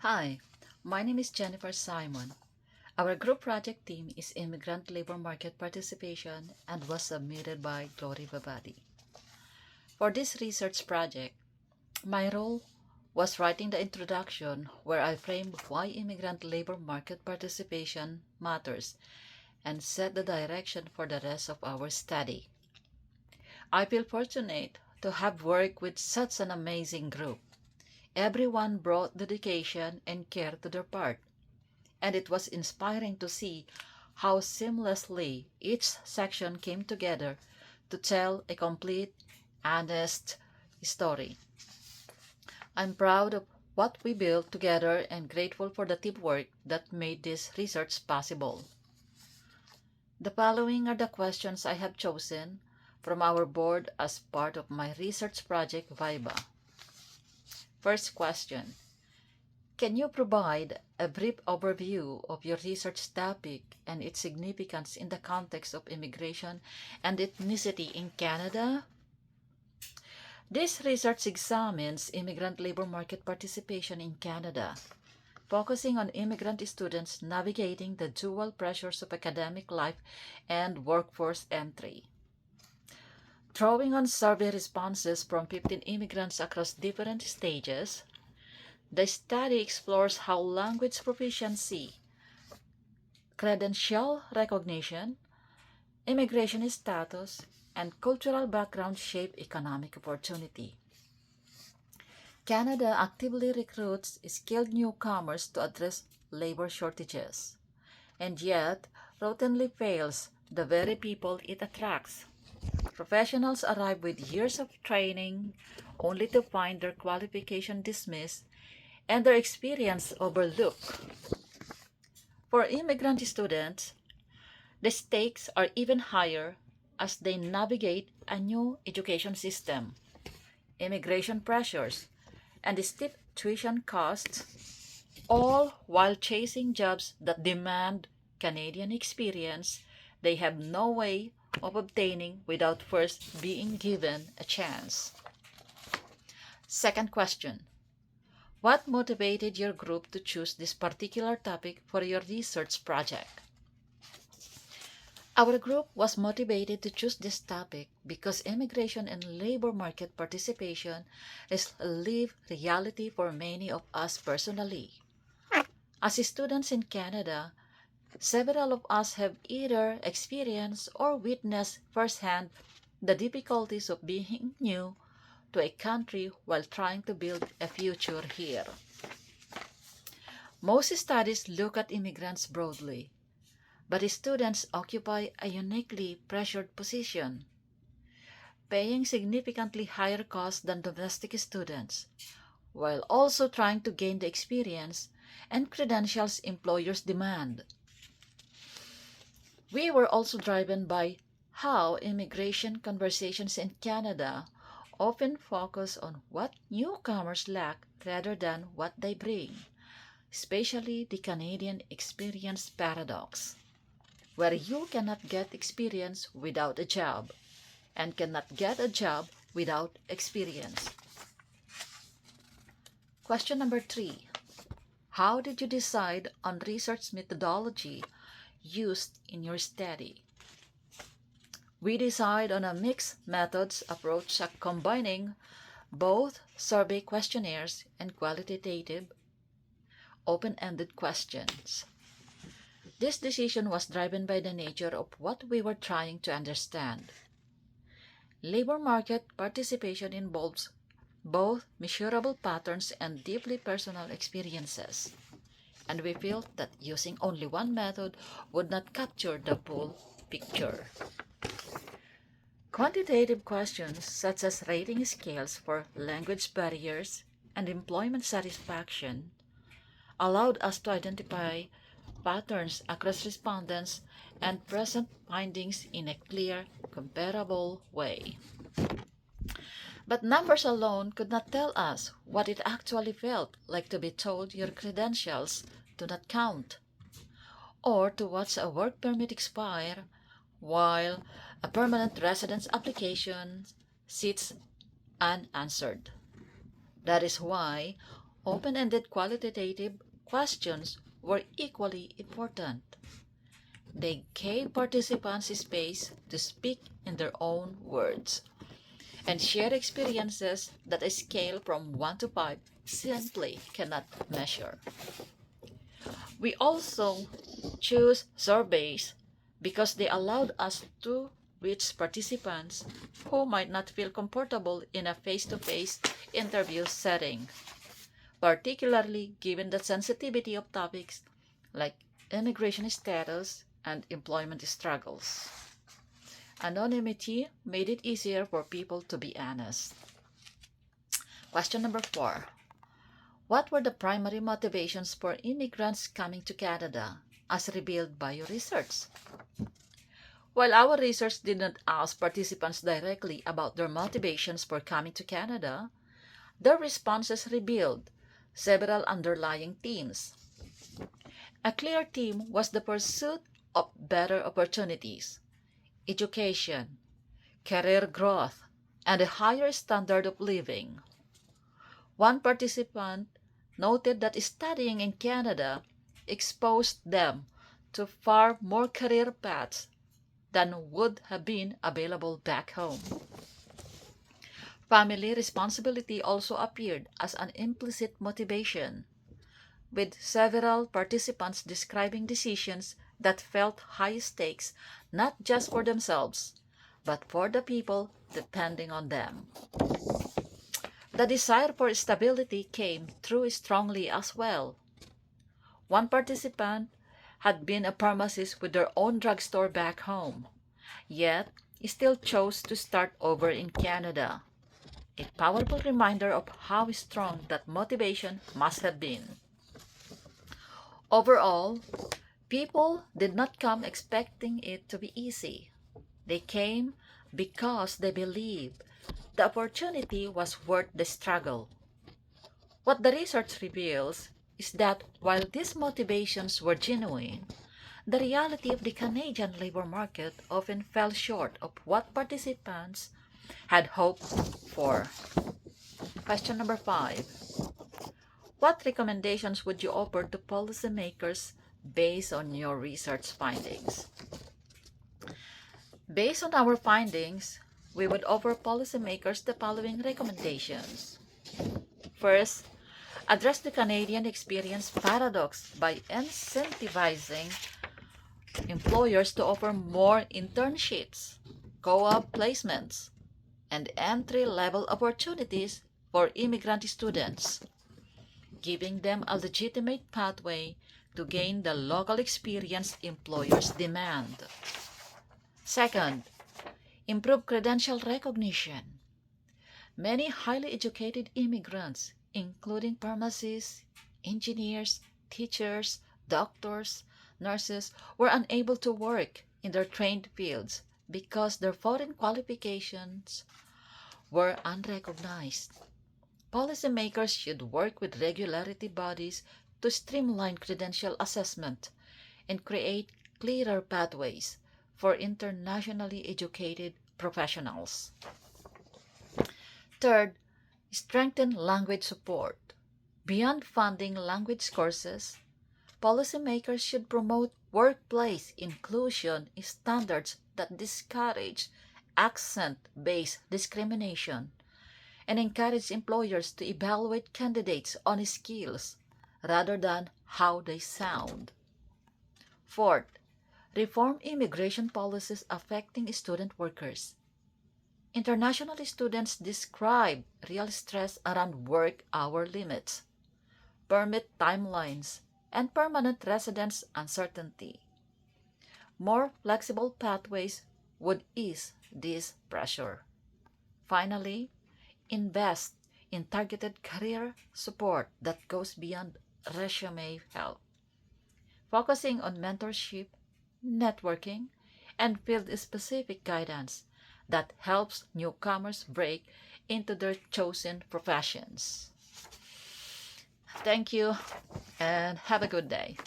Hi, my name is Jennifer Simon. Our group project team is Immigrant Labor Market Participation and was submitted by Glory Babadi. For this research project, my role was writing the introduction where I framed why immigrant labor market participation matters and set the direction for the rest of our study. I feel fortunate to have worked with such an amazing group. Everyone brought dedication and care to their part, and it was inspiring to see how seamlessly each section came together to tell a complete, honest story. I'm proud of what we built together and grateful for the teamwork that made this research possible. The following are the questions I have chosen from our board as part of my research project VIBA. First question: can you provide a brief overview of your research topic and its significance in the context of immigration and ethnicity in Canada? This research examines immigrant labor market participation in Canada, focusing on immigrant students navigating the dual pressures of academic life and workforce entry. Drawing on survey responses from 15 immigrants across different stages, the study explores how language proficiency, credential recognition, immigration status, and cultural background shape economic opportunity. Canada actively recruits skilled newcomers to address labor shortages, and yet routinely fails the very people it attracts. Professionals arrive with years of training only to find their qualification dismissed and their experience overlooked. For immigrant students, the stakes are even higher as they navigate a new education system, immigration pressures, and the steep tuition costs, all while chasing jobs that demand Canadian experience they have no way of obtaining without first being given a chance. Second question: what motivated your group to choose this particular topic for your research project? Our group was motivated to choose this topic because immigration and labor market participation is a lived reality for many of us personally. As students in Canada, several of us have either experienced or witnessed firsthand the difficulties of being new to a country while trying to build a future here. Most studies look at immigrants broadly, but students occupy a uniquely pressured position, paying significantly higher costs than domestic students, while also trying to gain the experience and credentials employers demand. We were also driven by how immigration conversations in Canada often focus on what newcomers lack rather than what they bring, especially the Canadian experience paradox, where you cannot get experience without a job and cannot get a job without experience. Question number 3. How did you decide on research methodology used in your study? We decide on a mixed methods approach combining both survey questionnaires and qualitative open-ended questions. This decision was driven by the nature of what we were trying to understand. Labor market participation involves both measurable patterns and deeply personal experiences, and we felt that using only one method would not capture the full picture. Quantitative questions such as rating scales for language barriers and employment satisfaction allowed us to identify patterns across respondents and present findings in a clear, comparable way. But numbers alone could not tell us what it actually felt like to be told your credentials do not count, or to watch a work permit expire while a permanent residence application sits unanswered. That is why Open-ended qualitative questions were equally important. They gave participants space to speak in their own words and share experiences that a scale from 1 to 5 simply cannot measure. We also choose surveys because they allowed us to reach participants who might not feel comfortable in a face-to-face interview setting, particularly given the sensitivity of topics like immigration status and employment struggles. Anonymity made it easier for people to be honest. Question number 4. What were the primary motivations for immigrants coming to Canada as revealed by your research? While our research did not ask participants directly about their motivations for coming to Canada, their responses revealed several underlying themes. A clear theme was the pursuit of better opportunities, education, career growth, and a higher standard of living. One participant noted that studying in Canada exposed them to far more career paths than would have been available back home. Family responsibility also appeared as an implicit motivation, with several participants describing decisions that felt high stakes not just for themselves, but for the people depending on them. The desire for stability came through strongly as well. One participant had been a pharmacist with their own drugstore back home, yet still chose to start over in Canada. A powerful reminder of how strong that motivation must have been. Overall, people did not come expecting it to be easy. They came because they believed the opportunity was worth the struggle. What the research reveals is that while these motivations were genuine, the reality of the Canadian labor market often fell short of what participants had hoped for. Question number 5. What recommendations would you offer to policymakers based on your research findings? Based on our findings, we would offer policymakers the following recommendations. First, address the Canadian experience paradox by incentivizing employers to offer more internships, co-op placements, and entry-level opportunities for immigrant students, giving them a legitimate pathway to gain the local experience employers demand. Second, improve credential recognition. Many highly educated immigrants, including pharmacists, engineers, teachers, doctors, nurses, were unable to work in their trained fields because their foreign qualifications were unrecognized. Policymakers should work with regulatory bodies to streamline credential assessment and create clearer pathways for internationally educated professionals. Third, strengthen language support. Beyond funding language courses, policymakers should promote workplace inclusion standards that discourage accent-based discrimination and encourage employers to evaluate candidates on skills rather than how they sound. Fourth, reform immigration policies affecting student workers. International students describe real stress around work hour limits, permit timelines, and permanent residence uncertainty. More flexible pathways would ease this pressure. Finally, invest in targeted career support that goes beyond resume help, focusing on mentorship, networking, and field-specific guidance that helps newcomers break into their chosen professions. Thank you and have a good day.